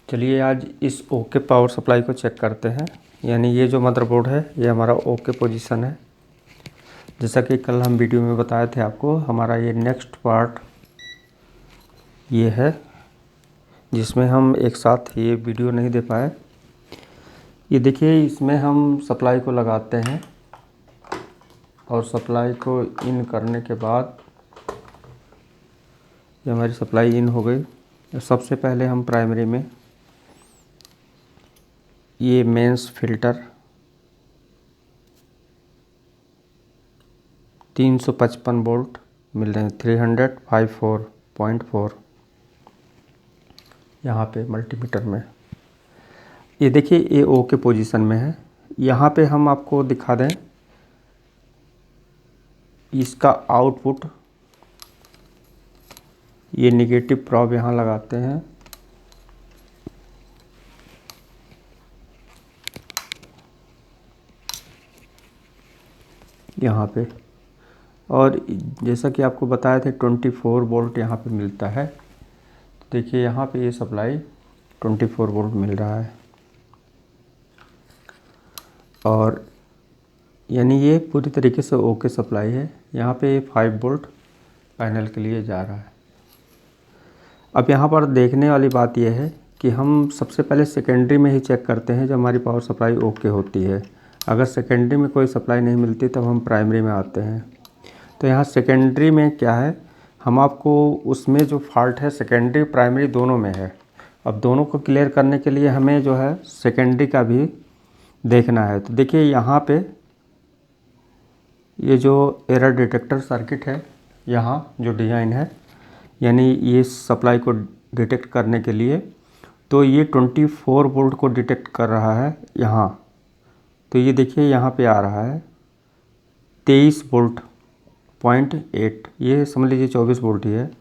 चलिए आज इस ओके पावर सप्लाई को चेक करते हैं। यानी ये जो मदरबोर्ड है ये हमारा ओके पोजीशन है। जैसा कि कल हम वीडियो में बताए थे आपको, हमारा ये नेक्स्ट पार्ट ये है जिसमें हम एक साथ ये वीडियो नहीं दे पाए। ये देखिए, इसमें हम सप्लाई को लगाते हैं और सप्लाई को इन करने के बाद ये हमारी सप्लाई इन हो गई। सबसे पहले हम प्राइमरी में ये मेंस फिल्टर 355 वोल्ट मिल रहे हैं, 354.4 यहाँ पे मल्टीमीटर में। ये देखिए ये ओ के पोजीशन में है। यहाँ पे हम आपको दिखा दें इसका आउटपुट, ये निगेटिव प्रॉब यहाँ लगाते हैं। यहाँ पे, और जैसा कि आपको बताए थे 24 वोल्ट यहाँ पे मिलता है। तो देखिए यहाँ पे ये सप्लाई 24 वोल्ट मिल रहा है और यानी ये पूरी तरीके से ओके सप्लाई है। यहाँ पे ये 5 वोल्ट पैनल के लिए जा रहा है। अब यहाँ पर देखने वाली बात यह है कि हम सबसे पहले सेकेंडरी में ही चेक करते हैं जब हमारी पावर सप्लाई ओके होती है। अगर सेकेंडरी में कोई सप्लाई नहीं मिलती तब हम प्राइमरी में आते हैं। तो यहाँ सेकेंडरी में क्या है, हम आपको उसमें जो फॉल्ट है सेकेंडरी प्राइमरी दोनों में है। अब दोनों को क्लियर करने के लिए हमें जो है सेकेंडरी का भी देखना है। तो देखिए यहाँ पे ये जो एरर डिटेक्टर सर्किट है, यहाँ जो डिज़ाइन है, यानी ये सप्लाई को डिटेक्ट करने के लिए, तो ये 24 वोल्ट को डिटेक्ट कर रहा है यहाँ। तो ये देखिए यहाँ पे आ रहा है 23 वोल्ट .8, ये समझ लीजिए 24 वोल्ट ही है।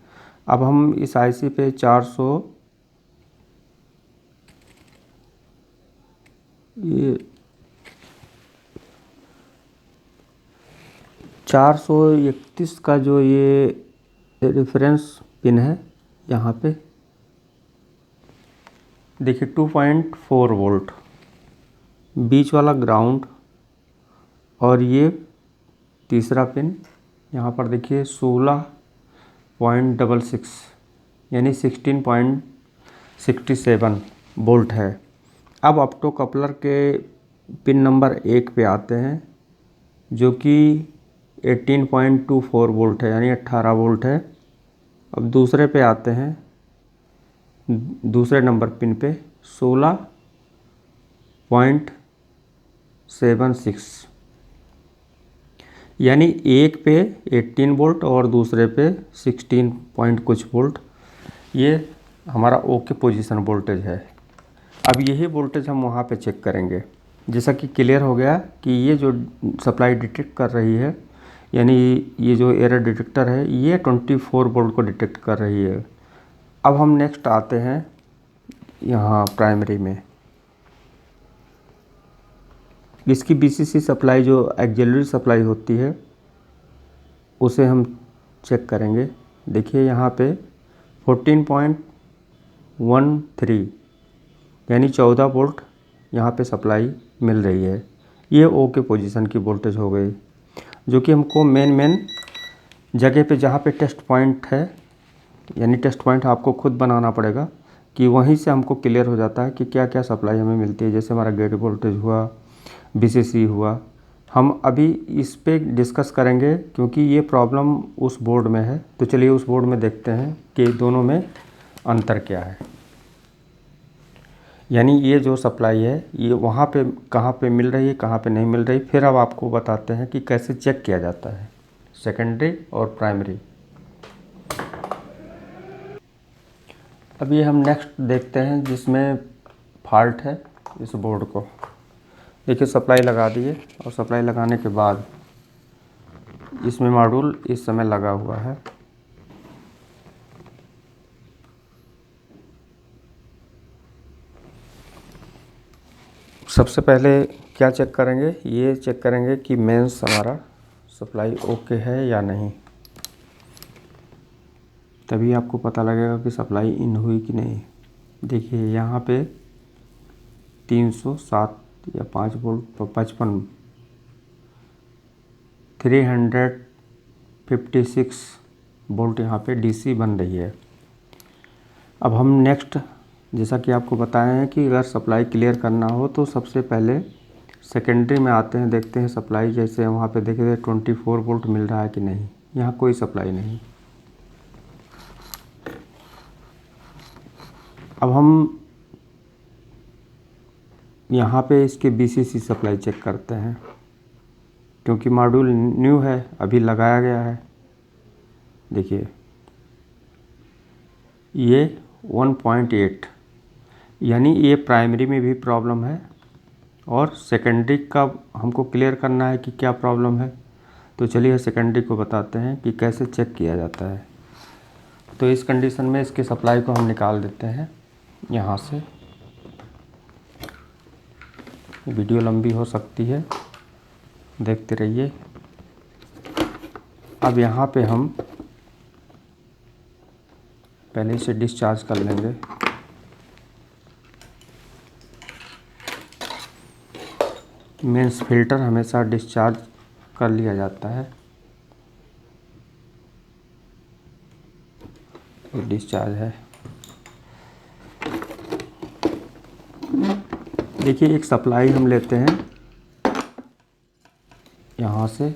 अब हम इस आईसी पे 431 का जो ये रेफरेंस पिन है, यहाँ पे देखिए 2.4 वोल्ट बीच वाला ग्राउंड, और ये तीसरा पिन यहाँ पर देखिए 16.66 यानी 16.67 वोल्ट है। अब ऑप्टो कपलर के पिन नंबर 1 पे आते हैं जो कि 18.24 वोल्ट है यानी 18 वोल्ट है। अब दूसरे पे आते हैं, दूसरे नंबर पिन पे 16.76 यानी एक पे 18 वोल्ट और दूसरे पे 16 पॉइंट कुछ वोल्ट। ये हमारा ओके पोजीशन वोल्टेज है। अब यही वोल्टेज हम वहाँ पे चेक करेंगे। जैसा कि क्लियर हो गया कि ये जो सप्लाई डिटेक्ट कर रही है, यानी ये जो एरर डिटेक्टर है ये 24 वोल्ट को डिटेक्ट कर रही है। अब हम नेक्स्ट आते हैं यहाँ प्राइमरी में। इसकी बीसीसी सप्लाई जो ऑक्सिलरी सप्लाई होती है उसे हम चेक करेंगे। देखिए यहाँ पे 14.13 यानी 14 वोल्ट यहाँ पे सप्लाई मिल रही है। ये ओके पोजीशन की वोल्टेज हो गई, जो कि हमको मेन जगह पे जहाँ पे टेस्ट पॉइंट है, यानी टेस्ट पॉइंट आपको खुद बनाना पड़ेगा कि वहीं से हमको क्लियर हो जाता है कि क्या क्या सप्लाई हमें मिलती है। जैसे हमारा गेट वोल्टेज हुआ, बीसीसी हुआ। हम अभी इस पे डिस्कस करेंगे क्योंकि ये प्रॉब्लम उस बोर्ड में है। तो चलिए उस बोर्ड में देखते हैं कि दोनों में अंतर क्या है। यानी ये जो सप्लाई है ये वहाँ पे कहाँ पे मिल रही है, कहाँ पे नहीं मिल रही। फिर अब आपको बताते हैं कि कैसे चेक किया जाता है सेकेंडरी और प्राइमरी। अब ये हम नेक्स्ट देखते हैं जिसमें फॉल्ट है इस बोर्ड को। देखिए सप्लाई लगा दिए और सप्लाई लगाने के बाद इसमें मॉड्यूल इस समय लगा हुआ है। सबसे पहले क्या चेक करेंगे, ये चेक करेंगे कि मेंस हमारा सप्लाई ओके है या नहीं। तभी आपको पता लगेगा कि सप्लाई इन हुई कि नहीं। देखिए यहाँ पे 307 या 5 वोल्ट 55 356 वोल्ट यहाँ पे डीसी बन रही है। अब हम नेक्स्ट, जैसा कि आपको बताए हैं कि अगर सप्लाई क्लियर करना हो तो सबसे पहले सेकेंडरी में आते हैं, देखते हैं सप्लाई। जैसे वहाँ पे देखे 24 वोल्ट मिल रहा है कि नहीं, यहाँ कोई सप्लाई नहीं। अब हम यहाँ पे इसके BCC सप्लाई चेक करते हैं, क्योंकि मॉड्यूल न्यू है, अभी लगाया गया है। देखिए ये 1.8, यानी ये प्राइमरी में भी प्रॉब्लम है और सेकेंडरी का हमको क्लियर करना है कि क्या प्रॉब्लम है। तो चलिए सेकेंडरी को बताते हैं कि कैसे चेक किया जाता है। तो इस कंडीशन में इसके सप्लाई को हम निकाल देते हैं यहाँ से। वीडियो लंबी हो सकती है, देखते रहिए। अब यहाँ पे हम पहले इसे डिस्चार्ज कर लेंगे। मेंस फिल्टर हमेशा डिस्चार्ज कर लिया जाता है। ये डिस्चार्ज है। देखिए एक सप्लाई हम लेते हैं यहाँ से,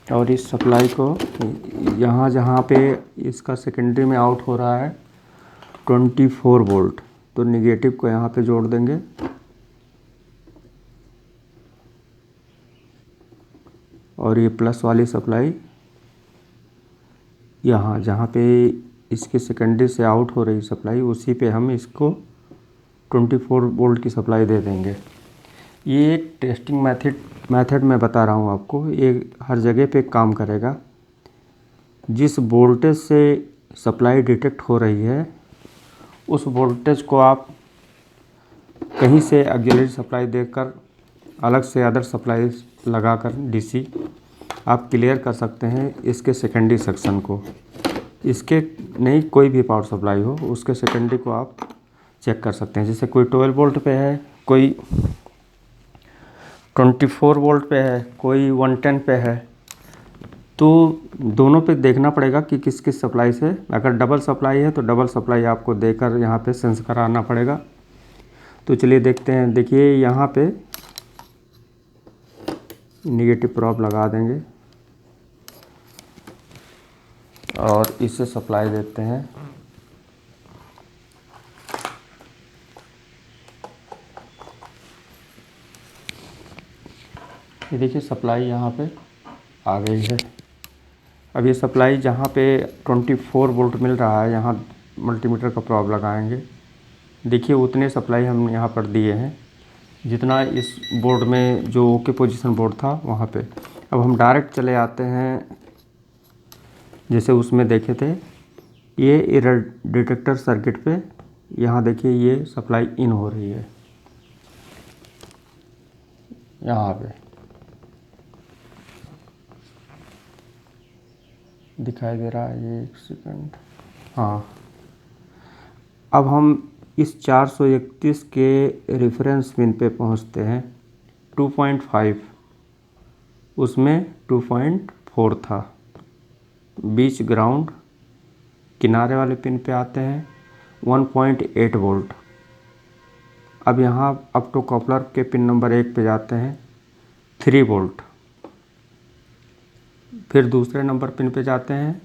और इस सप्लाई को यहाँ जहाँ पे इसका सेकेंडरी में आउट हो रहा है 24 वोल्ट, तो निगेटिव को यहाँ पे जोड़ देंगे। और ये प्लस वाली सप्लाई यहाँ जहाँ पे इसके सेकेंडरी से आउट हो रही सप्लाई, उसी पे हम इसको 24 वोल्ट की सप्लाई दे देंगे। ये एक टेस्टिंग मेथड मैं बता रहा हूँ आपको, ये हर जगह पे काम करेगा। जिस वोल्टेज से सप्लाई डिटेक्ट हो रही है उस वोल्टेज को आप कहीं से ऑक्सिलरी सप्लाई देकर अलग से अदर सप्लाई लगाकर डीसी आप क्लियर कर सकते हैं इसके सेकेंडरी सेक्शन को। इसके नहीं, कोई भी पावर सप्लाई हो उसके सेकेंडरी को आप चेक कर सकते हैं। जैसे कोई 12 वोल्ट पे है, कोई 24 वोल्ट पे है, कोई 110 पे है, तो दोनों पे देखना पड़ेगा कि किस किस सप्लाई से। अगर डबल सप्लाई है तो डबल सप्लाई आपको देकर यहाँ पे सेंस कराना पड़ेगा। तो चलिए देखते हैं। देखिए यहाँ पे निगेटिव प्रॉब लगा देंगे और इससे सप्लाई देते हैं। ये देखिए सप्लाई यहाँ पे आ गई है। अब ये सप्लाई जहाँ पे 24 वोल्ट मिल रहा है, यहाँ मल्टीमीटर का प्रॉब लगाएंगे। देखिए उतने सप्लाई हम यहाँ पर दिए हैं जितना इस बोर्ड में जो ओके पोजीशन बोर्ड था वहाँ पे। अब हम डायरेक्ट चले आते हैं, जैसे उसमें देखे थे ये एरर डिटेक्टर सर्किट पे। यहाँ देखिए ये सप्लाई इन हो रही है यहाँ पे, दिखाई दे रहा है। ये एक सेकंड, हाँ। अब हम इस 431 के रेफरेंस पिन पे पहुंचते हैं। 2.5 उसमें 2.4 था। बीच ग्राउंड किनारे वाले पिन पे आते हैं 1.8 वोल्ट। अब यहाँ अप टू कपलर के पिन नंबर 1 पे जाते हैं 3 वोल्ट। फिर दूसरे नंबर पिन पे जाते हैं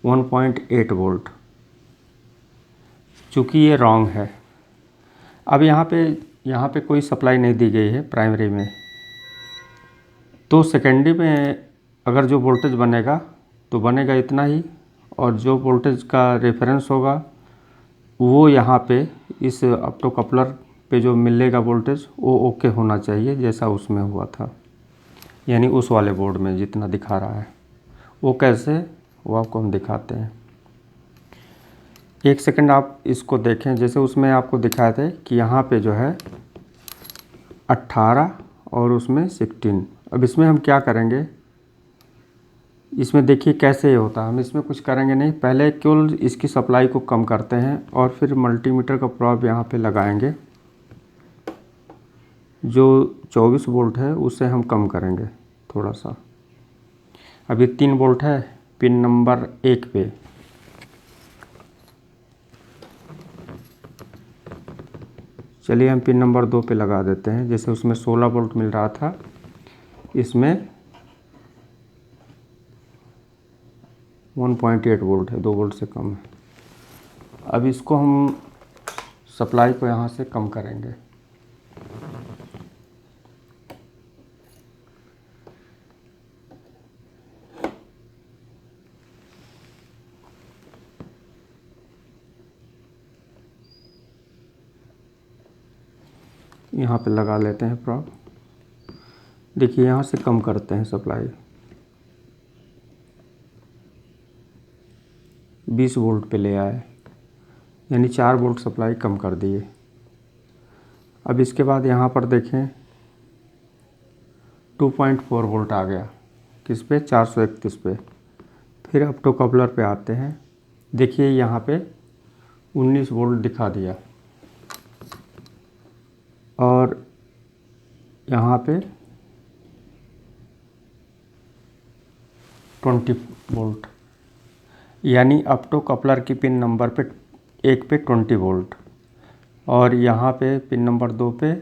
1.8 वोल्ट। चूँकि ये रॉन्ग है, अब यहाँ पे कोई सप्लाई नहीं दी गई है प्राइमरी में, तो सेकेंडरी में अगर जो वोल्टेज बनेगा तो बनेगा इतना ही, और जो वोल्टेज का रेफरेंस होगा वो यहाँ पे इस ऑप्टो कपलर पे जो मिलेगा वोल्टेज वो ओके होना चाहिए जैसा उसमें हुआ था, यानी उस वाले बोर्ड में जितना दिखा रहा है। वो कैसे, वो आपको हम दिखाते हैं। एक सेकंड आप इसको देखें। जैसे उसमें आपको दिखाए थे कि यहाँ पे जो है 18 और उसमें 16। अब इसमें हम क्या करेंगे, इसमें देखिए कैसे ये होता है। हम इसमें कुछ करेंगे नहीं, पहले केवल इसकी सप्लाई को कम करते हैं और फिर मल्टीमीटर का प्रॉब यहाँ पे लगाएंगे। जो 24 वोल्ट है उसे हम कम करेंगे थोड़ा सा। अभी 3 वोल्ट है पिन नंबर 1 पे। चलिए हम पिन नंबर 2 पे लगा देते हैं। जैसे उसमें 16 वोल्ट मिल रहा था, इसमें 1.8 वोल्ट है, 2 वोल्ट से कम है। अब इसको हम सप्लाई को यहाँ से कम करेंगे। यहाँ पे लगा लेते हैं प्रॉब। देखिए यहाँ से कम करते हैं सप्लाई, 20 वोल्ट पे ले आए, यानी 4 वोल्ट सप्लाई कम कर दिए। अब इसके बाद यहाँ पर देखें 2.4 वोल्ट आ गया, किस पे, 431 पे। फिर ऑप्टो कपलर पे आते हैं। देखिए यहाँ पे 19 वोल्ट दिखा दिया और यहाँ पे 20 वोल्ट, यानी ऑप्टो कपलर की पिन नंबर पे 1 पे 20 वोल्ट और यहाँ पे पिन नंबर 2 पे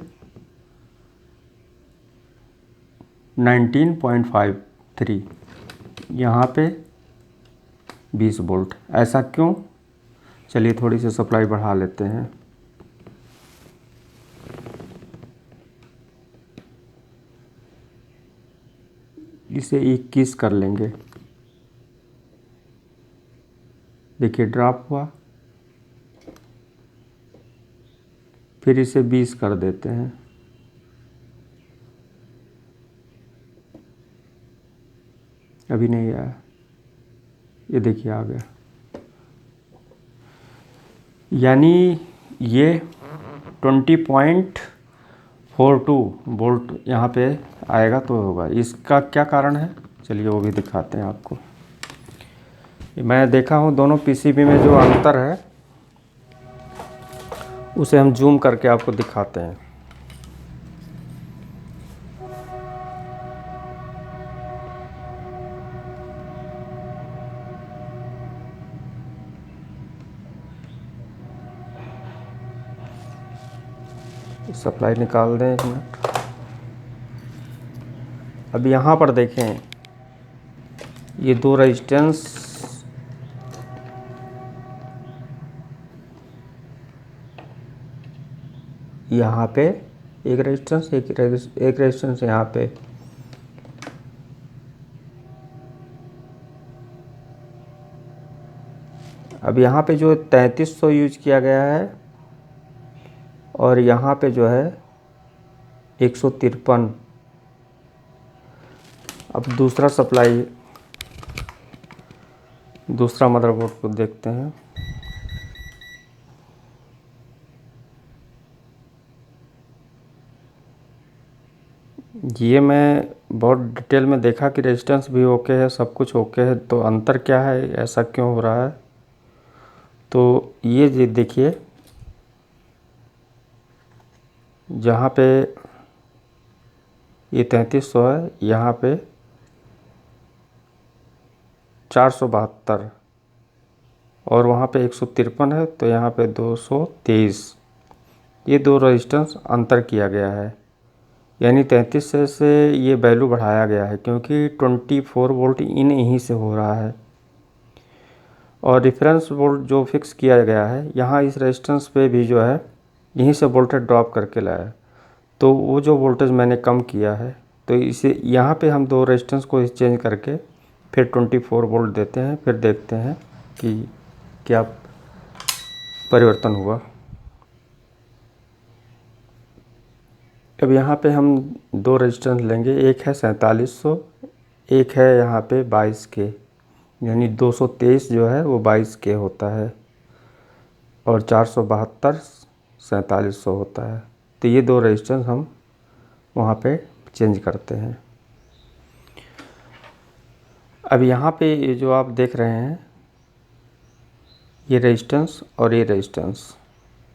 19.53, यहाँ पे 20 वोल्ट। ऐसा क्यों? चलिए थोड़ी सी सप्लाई बढ़ा लेते हैं। इसे 21 कर लेंगे। देखिए ड्रॉप हुआ, फिर इसे 20 कर देते हैं। अभी नहीं आया, ये देखिए आ गया। यानी ये 20.42 वोल्ट यहाँ पे आएगा तो होगा। इसका क्या कारण है, चलिए वो भी दिखाते हैं आपको। मैं देखा हूँ दोनों पीसीबी में जो अंतर है उसे हम जूम करके आपको दिखाते हैं। सप्लाई निकाल दें 1 मिनट। अब यहाँ पर देखें ये 2 रेजिस्टेंस यहाँ पे, एक रेजिस्टेंस यहाँ पे। अब यहाँ पे जो 3300 यूज किया गया है और यहाँ पे जो है 153। अब दूसरा सप्लाई, दूसरा मदरबोर्ड को देखते हैं। ये मैं बहुत डिटेल में देखा कि रेजिस्टेंस भी ओके है, सब कुछ ओके है, तो अंतर क्या है, ऐसा क्यों हो रहा है। तो ये देखिए जहाँ पे ये 3300 है, यहाँ पे 472 और वहाँ पे 153 है, तो यहाँ पे 223। ये 2 रेजिस्टेंस अंतर किया गया है, यानी 33 से ये वैल्यू बढ़ाया गया है क्योंकि 24 वोल्ट इन यहीं से हो रहा है और रेफरेंस वोल्ट जो फिक्स किया गया है यहाँ इस रेजिस्टेंस पे भी जो है यहीं से वोल्टेज ड्रॉप करके लाया है। तो वो जो वोल्टेज मैंने कम किया है तो इसे यहाँ पे हम 2 रेजिस्टेंस को चेंज करके फिर 24 वोल्ट देते हैं, फिर देखते हैं कि क्या परिवर्तन हुआ। अब यहाँ पे हम 2 रेजिस्टेंस लेंगे, एक है 4700, एक है यहाँ पे 22K, यानी 223 जो है वो 22K होता है और 472 4700 होता है। तो ये 2 रेजिस्टेंस हम वहाँ पे चेंज करते हैं। अब यहाँ पे ये जो आप देख रहे हैं, ये रेजिस्टेंस और ये रेजिस्टेंस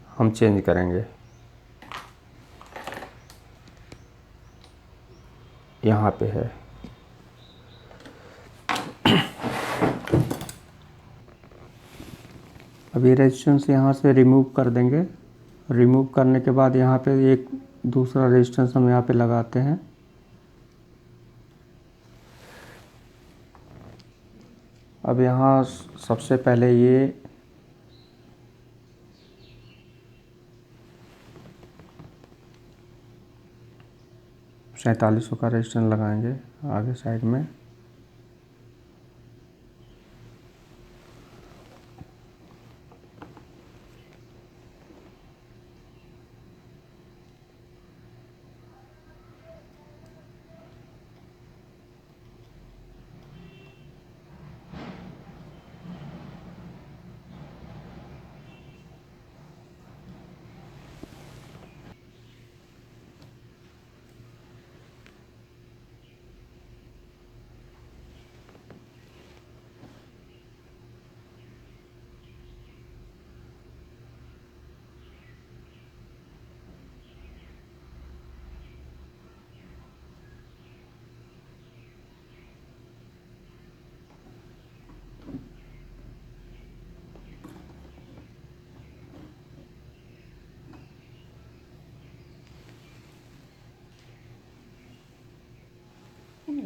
हम चेंज करेंगे। यहाँ पे है, अब ये रेजिस्टेंस यहाँ से रिमूव कर देंगे। रिमूव करने के बाद यहाँ पे एक दूसरा रेजिस्टेंस हम यहाँ पे लगाते हैं। अब यहाँ सबसे पहले ये 4700 का रेजिस्टेंस लगाएंगे आगे साइड में।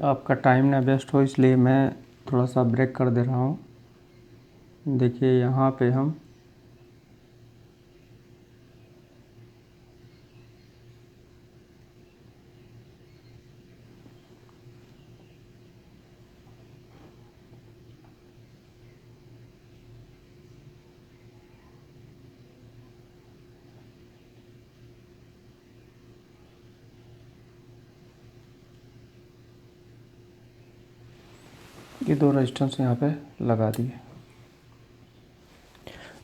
आपका टाइम ना वेस्ट हो इसलिए मैं थोड़ा सा ब्रेक कर दे रहा हूँ। देखिए यहाँ पे हम ये 2 रेजिस्टेंस यहाँ पे लगा दिए।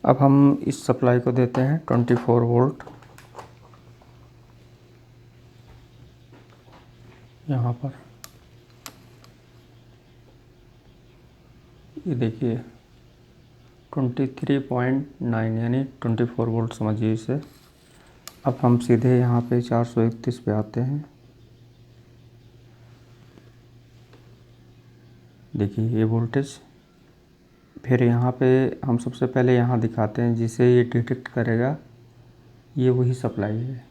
अब हम इस सप्लाई को देते हैं 24 वोल्ट यहाँ पर। ये देखिए 23.9 यानी 24 वोल्ट समझिए इसे। अब हम सीधे यहाँ पे 431 पे आते हैं। देखिए ये वोल्टेज, फिर यहाँ पे हम सबसे पहले यहाँ दिखाते हैं जिसे ये डिटेक्ट करेगा, ये वही सप्लाई है।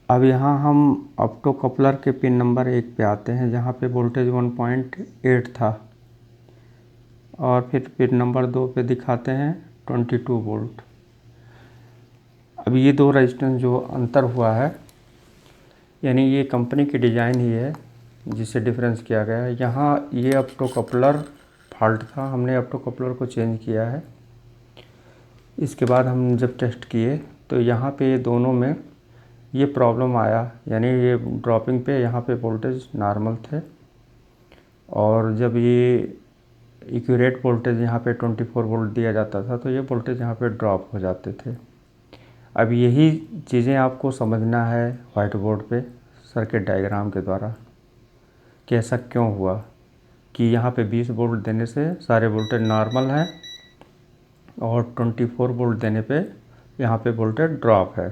अब यहाँ हम ऑप्टो कपलर के पिन नंबर 1 पे आते हैं जहाँ पे वोल्टेज 1.8 था, और फिर पिन नंबर 2 पे दिखाते हैं 22 वोल्ट। अब ये 2 रेजिस्टेंस जो अंतर हुआ है, यानी ये कंपनी की डिज़ाइन ही है जिसे डिफरेंस किया गया है। यहाँ ये ऑप्टो कपलर फॉल्ट था, हमने ऑप्टो कपलर को चेंज किया है। इसके बाद हम जब टेस्ट किए तो यहाँ पे ये दोनों में ये प्रॉब्लम आया, यानी ये ड्रॉपिंग पे यहाँ पे वोल्टेज नॉर्मल थे, और जब ये एक्यूरेट वोल्टेज यहाँ पे 24 वोल्ट दिया जाता था तो ये वोल्टेज यहाँ पे ड्रॉप हो जाते थे। अब यही चीज़ें आपको समझना है वाइट बोर्ड पे सर्किट डायग्राम के द्वारा कि ऐसा क्यों हुआ कि यहाँ पे 20 वोल्ट देने से सारे वोल्टेज नॉर्मल हैं और 24 वोल्ट देने पे यहाँ पे वोल्टेज ड्रॉप है।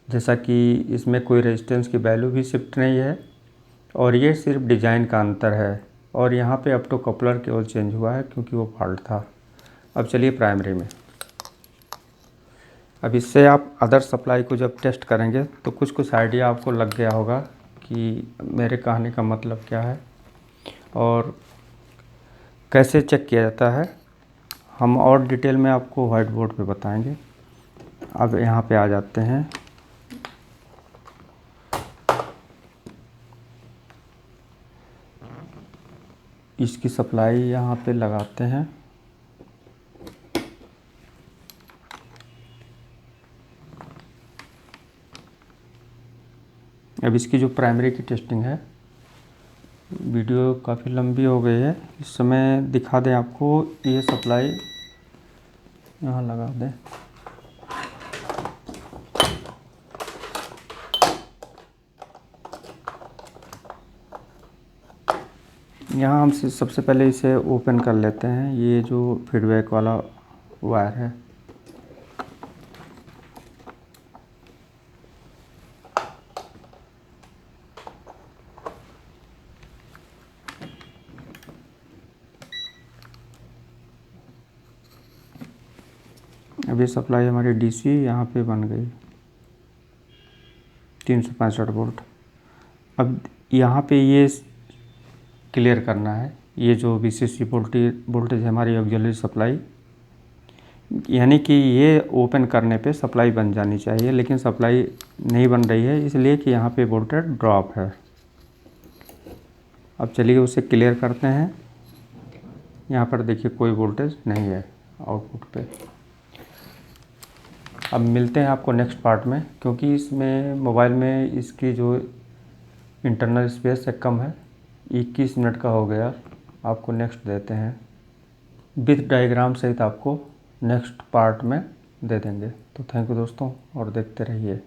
जैसा कि इसमें कोई रेजिस्टेंस की वैल्यू भी शिफ्ट नहीं है, और ये सिर्फ डिज़ाइन का अंतर है, और यहाँ पे ऑप्टो कपलर केवल चेंज हुआ है क्योंकि वो फॉल्ट था। अब चलिए प्राइमरी में। अब इससे आप अदर सप्लाई को जब टेस्ट करेंगे तो कुछ आइडिया आपको लग गया होगा कि मेरे कहने का मतलब क्या है और कैसे चेक किया जाता है। हम और डिटेल में आपको वाइट बोर्ड पे बताएंगे। अब यहाँ पे आ जाते हैं। इसकी सप्लाई यहाँ पे लगाते हैं। अब इसकी जो प्राइमरी की टेस्टिंग है, वीडियो काफ़ी लंबी हो गई है, इस समय दिखा दें आपको। ये सप्लाई यहाँ लगा दें। यहाँ हम सबसे पहले इसे ओपन कर लेते हैं, ये जो फीडबैक वाला वायर है। अभी सप्लाई हमारी डीसी यहाँ पे बन गई 365 वोल्ट। अब यहाँ पे ये क्लियर करना है, ये जो VCC वोल्टेज है हमारी ऑक्सिलरी सप्लाई, यानी कि ये ओपन करने पे सप्लाई बन जानी चाहिए, लेकिन सप्लाई नहीं बन रही है इसलिए कि यहाँ पे वोल्टेज ड्रॉप है। अब चलिए उसे क्लियर करते हैं। यहाँ पर देखिए कोई वोल्टेज नहीं है आउटपुट पे। अब मिलते हैं आपको नेक्स्ट पार्ट में, क्योंकि इसमें मोबाइल में इसकी जो इंटरनल स्पेस है कम है, 21 मिनट का हो गया। आपको नेक्स्ट देते हैं विथ डायग्राम सहित, आपको नेक्स्ट पार्ट में दे देंगे। तो थैंक यू दोस्तों, और देखते रहिए।